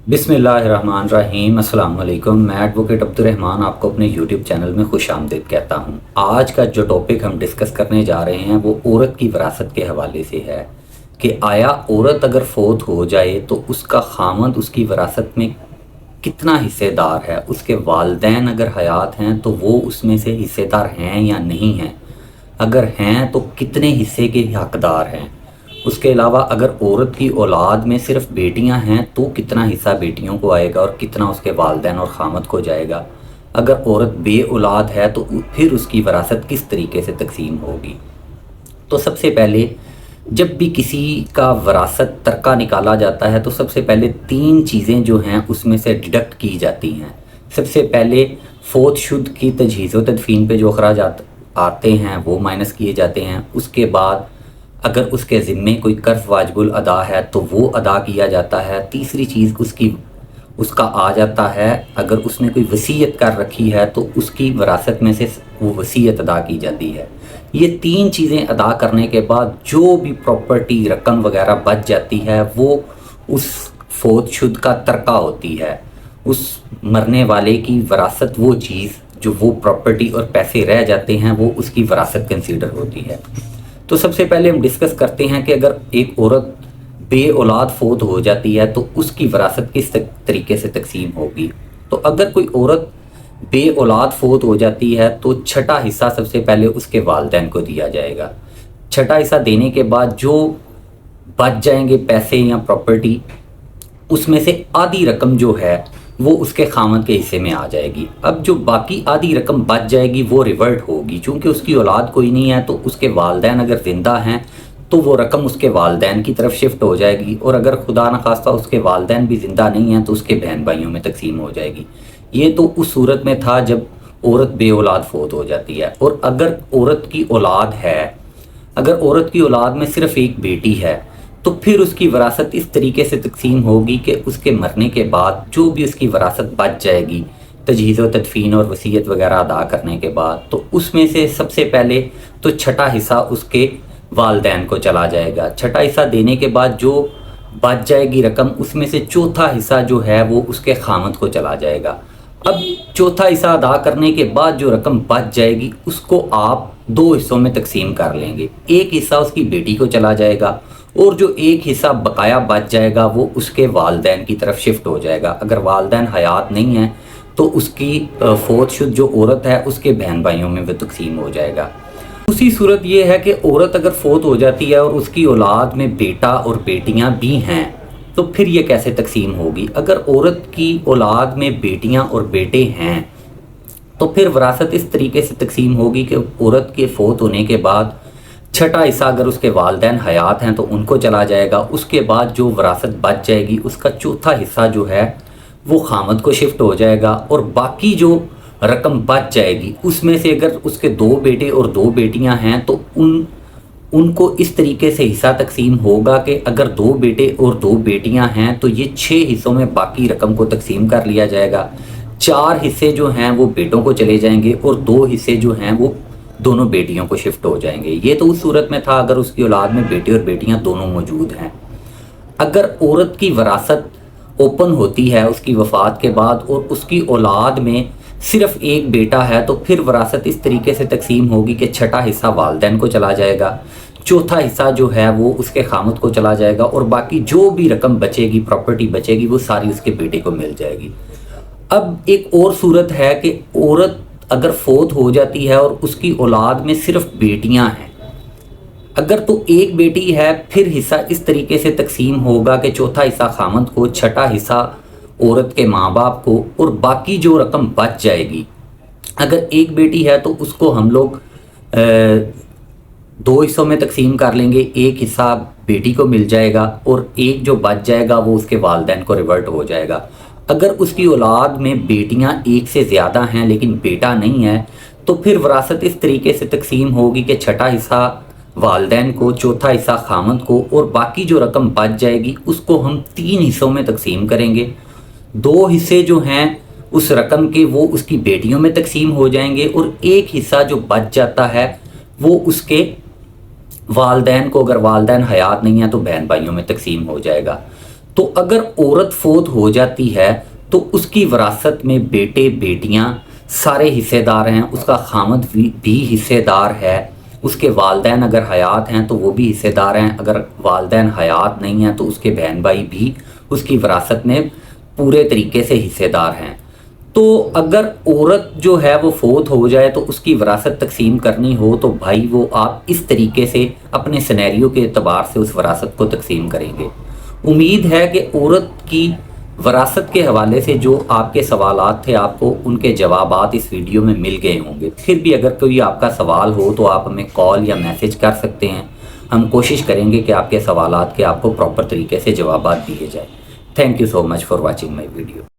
बिस्मिल्लाहिर्रहमानिर्रहीम। अस्सलाम वालेकुम। मैं एडवोकेट अब्दुर्रहमान आपको अपने यूट्यूब चैनल में खुश आमदीद कहता हूँ। आज का जो टॉपिक हम डिस्कस करने जा रहे हैं वो औरत की विरासत के हवाले से है कि आया औरत अगर फोत हो जाए तो उसका खामद उसकी विरासत में कितना हिस्सेदार है। उसके वालिदैन अगर हयात हैं तो वो उसमें से हिस्सेदार हैं या नहीं हैं, अगर हैं तो कितने हिस्से के हकदार हैं। उसके अलावा अगर औरत की औलाद में सिर्फ बेटियां हैं तो कितना हिस्सा बेटियों को आएगा और कितना उसके वालिदैन और खामद को जाएगा। अगर औरत बे औलाद है तो फिर उसकी विरासत किस तरीके से तकसीम होगी। तो सबसे पहले जब भी किसी का विरासत तरका निकाला जाता है तो सबसे पहले तीन चीज़ें जो हैं उसमें से डिडक्ट की जाती हैं। सबसे पहले फोत शुद्ध की तजहीज़ व तदफीन पे जो अखराजात आते हैं वो माइनस किए जाते हैं। उसके बाद अगर उसके ज़िम्मे कोई कर्ज़ वाजिबुल अदा है तो वो अदा किया जाता है। तीसरी चीज़ उसका आ जाता है, अगर उसने कोई वसीयत कर रखी है तो उसकी विरासत में से वो वसीयत अदा की जाती है। ये तीन चीज़ें अदा करने के बाद जो भी प्रॉपर्टी रकम वगैरह बच जाती है वो उस फोत शुद्ध का तरका होती है। उस मरने वाले की विरासत, वो चीज़ जो वो प्रॉपर्टी और पैसे रह जाते हैं वो उसकी विरासत कंसीडर होती है। तो सबसे पहले हम डिस्कस करते हैं कि अगर एक औरत बे औलाद फोत हो जाती है तो उसकी विरासत किस तरीके से तकसीम होगी। तो अगर कोई औरत बे औलाद फोत हो जाती है तो छठा हिस्सा सबसे पहले उसके वालिदैन को दिया जाएगा। छठा हिस्सा देने के बाद जो बच जाएंगे पैसे या प्रॉपर्टी, उसमें से आधी रकम जो है वो उसके खामद के हिस्से में आ जाएगी। अब जो बाकी आधी रकम बच जाएगी वो रिवर्ट होगी, चूँकि उसकी औलाद कोई नहीं है तो उसके वालिदैन अगर ज़िंदा हैं तो वो रकम उसके वालिदैन की तरफ शिफ्ट हो जाएगी, और अगर खुदा न खास्ता उसके वालिदैन भी ज़िंदा नहीं हैं तो उसके बहन भाइयों में तकसीम हो जाएगी। ये तो उस सूरत में था जब औरत बे औलाद फोत हो जाती है। और अगर औरत की औलाद है, अगर औरत की औलाद में सिर्फ एक बेटी है तो फिर उसकी विरासत इस तरीके से तकसीम होगी कि उसके मरने के बाद जो भी उसकी विरासत बच जाएगी तजहीज़ व तदफीन और वसीयत वगैरह अदा करने के बाद, तो उसमें से सबसे पहले तो छठा हिस्सा उसके वालिदैन को चला जाएगा। छठा हिस्सा देने के बाद जो बच जाएगी रकम, उसमें से चौथा हिस्सा जो है वो उसके खामद को चला जाएगा। अब चौथा हिस्सा अदा करने के बाद जो रकम बच जाएगी उसको आप दो हिस्सों में तकसीम कर लेंगे। एक हिस्सा उसकी बेटी को चला जाएगा और जो एक हिस्सा बकाया बच जाएगा वो उसके वालिदैन की तरफ शिफ्ट हो जाएगा। अगर वालिदैन हयात नहीं है तो उसकी फोत शुद्ध जो औरत है उसके बहन भाइयों में वो तकसीम हो जाएगा। दूसरी सूरत ये है कि औरत अगर फोत हो जाती है और उसकी औलाद में बेटा और बेटियां भी हैं तो फिर ये कैसे तकसीम होगी। अगर औरत की औलाद में बेटियां और बेटे हैं तो फिर विरासत इस तरीके से तकसीम होगी कि औरत के फोत होने के बाद छठा हिस्सा अगर उसके वालिदैन हयात हैं तो उनको चला जाएगा। उसके बाद जो विरासत बच जाएगी उसका चौथा हिस्सा जो है वो खामद को शिफ्ट हो जाएगा, और बाकी जो रकम बच जाएगी उसमें से अगर उसके दो बेटे और दो बेटियां हैं तो उनको इस तरीके से हिस्सा तकसीम होगा कि अगर दो बेटे और दो बेटियां हैं तो ये 6 हिस्सों में बाकी रकम को तकसीम कर लिया जाएगा। 4 हिस्से जो हैं वो बेटों को चले जाएंगे और 2 हिस्से जो हैं वो दोनों बेटियों को शिफ्ट हो जाएंगे। ये तो उस सूरत में था अगर उसकी औलाद में बेटे और बेटियां दोनों मौजूद हैं। अगर औरत की विरासत ओपन होती है उसकी वफ़ात के बाद और उसकी औलाद में सिर्फ एक बेटा है तो फिर विरासत इस तरीके से तकसीम होगी कि छठा हिस्सा वालिदैन को चला जाएगा, चौथा हिस्सा जो है वो उसके खामद को चला जाएगा, और बाकी जो भी रकम बचेगी, प्रॉपर्टी बचेगी, वो सारी उसके बेटे को मिल जाएगी। अब एक और सूरत है कि औरत अगर फोत हो जाती है और उसकी औलाद में सिर्फ बेटियां हैं, अगर तो एक बेटी है फिर हिस्सा इस तरीके से तकसीम होगा कि चौथा हिस्सा खामद को, छठा हिस्सा औरत के माँ बाप को, और बाकी जो रकम बच जाएगी, अगर एक बेटी है तो उसको हम लोग 2 हिस्सों में तकसीम कर लेंगे। एक हिस्सा बेटी को मिल जाएगा और एक जो बच जाएगा वो उसके वालिदैन को रिवर्ट हो जाएगा। अगर उसकी औलाद में बेटियां एक से ज़्यादा हैं लेकिन बेटा नहीं है तो फिर विरासत इस तरीके से तकसीम होगी कि छठा हिस्सा वालिदैन को, चौथा हिस्सा खामद को, और बाकी जो रकम बच जाएगी उसको हम 3 हिस्सों में तकसीम करेंगे। 2 हिस्से जो हैं उस रकम के वो उसकी बेटियों में तकसीम हो जाएंगे और एक हिस्सा जो बच जाता है वो उसके वालिदैन को, अगर वालिदैन हयात नहीं है तो बहन भाइयों में तकसीम हो जाएगा। تو اگر عورت فوت ہو جاتی ہے تو اس کی وراثت میں بیٹے بیٹیاں سارے حصے دار ہیں، اس کا خامد بھی حصے دار ہے، اس کے والدین اگر حیات ہیں تو وہ بھی حصے دار ہیں، اگر والدین حیات نہیں ہیں تو اس کے بہن بھائی بھی اس کی وراثت میں پورے طریقے سے حصے دار ہیں۔ تو اگر عورت جو ہے وہ فوت ہو جائے تو اس کی وراثت تقسیم کرنی ہو تو بھائی وہ آپ اس طریقے سے اپنے سینیریو کے اعتبار سے اس وراثت کو تقسیم کریں گے۔ امید ہے کہ عورت کی وراثت کے حوالے سے جو آپ کے سوالات تھے آپ کو ان کے جوابات اس ویڈیو میں مل گئے ہوں گے۔ پھر بھی اگر کوئی آپ کا سوال ہو تو آپ ہمیں کال یا میسج کر سکتے ہیں، ہم کوشش کریں گے کہ آپ کے سوالات کے آپ کو پراپر طریقے سے جوابات دیے جائیں۔ Thank you so much for watching my video.